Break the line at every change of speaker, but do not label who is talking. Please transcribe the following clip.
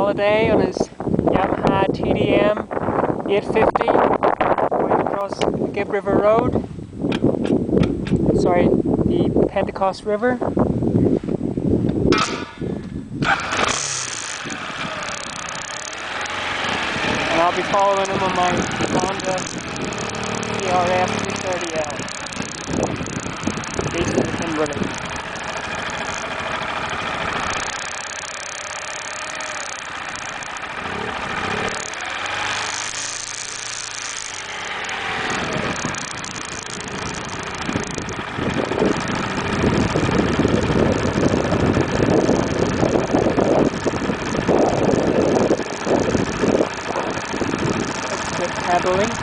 holiday on his Yamaha TDM 850 going across the Gibb River Road. Sorry, the Pentecoste River. And I'll be following him on my Honda TRF 230L, based in Kimberley. Handling.